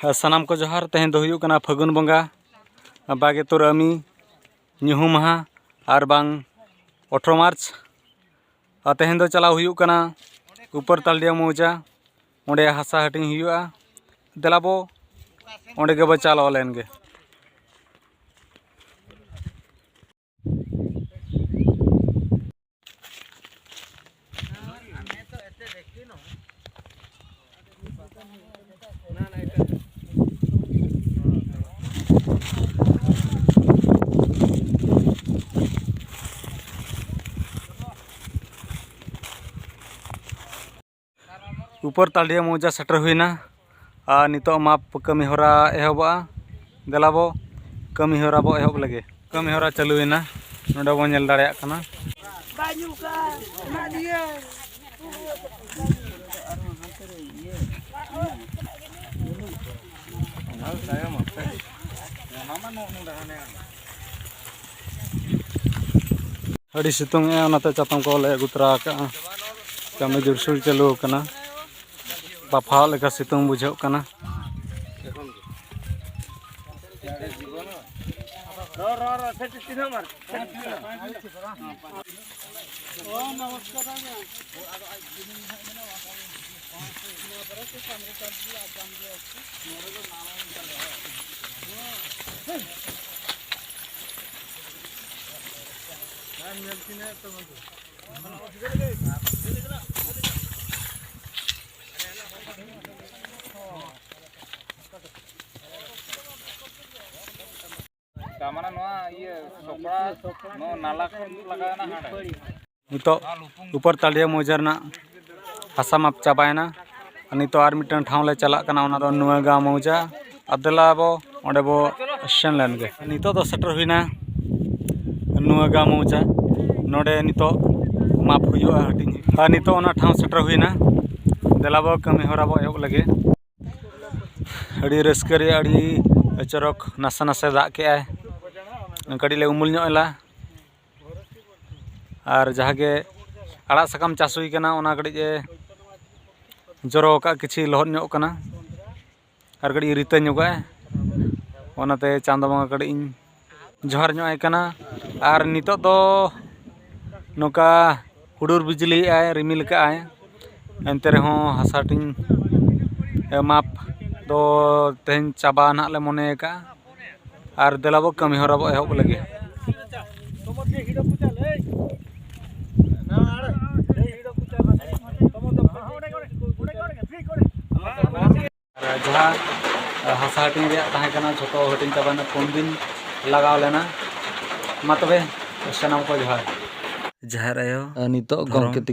सानाम को जोहार तेहें दो हुयुग कना फागुन बंगा 22 अमी ᱧᱩᱦᱩᱢ माहा और बांग 18 मार्च तेहें दो चलाव हुयुग कना ऊपर तालडिया मौजा ओंडे हासा हटिंग हुयुगा देलाबो ओंडे के बो चालाव लेन गे। ऊपर तालडिया मौजा सेटर हुईना नितो माप कमी होरा एहबा देलाबो कमी होरा बो एहब लगे कमी होरा चालुना नोडे बो नेल दाड़ेया कना अड़ी सितुंग ए ओनाते चातम को ले अगु तरा का कमी जुरसुल चालू कना बाफा लेका सितुंग बुझाव कना नितो ऊपर तालिया मौजा हासा माप चाबायना नितो आर मिटन ठाव ले चला कना ओना दो नुआगा मौजा अदलाबो ओंडे बो सेन लेन गे नितो दो सेटर हुईना नुआगा मौजा नोडे नितो माप हुयुआ हटिंग नितो ओना ठाव सेटर हुईना देलाबो कमी होरा बो एहब लगे अड़ी रस्करी अड़ी चरक नासा नासे दाग के आय कड़ीले उमुल ला और जहाँगे आड़ा साकाम चाष हुई कना ओना कड़ी जरो का किछि लहद ᱧᱚᱜ कना और कड़ी रिता ᱧᱚᱜᱟय ओनाते चांदो बंगा कड़ी जोहार ᱧᱚᱜ आय कना और नितो दो नोका हुडुर बिजली आय रिमिल का आय एनते रहो हासाटिंग माप दो तेहन चाबा ना ले मने का और देलाबो कमी होरा बो एहब लगे जहाँ हासा हटिंग छोटो हटिंग चाबाना 4 दिन लगाव लेना मा तबे सानाम को जोहार आयो नितो गमके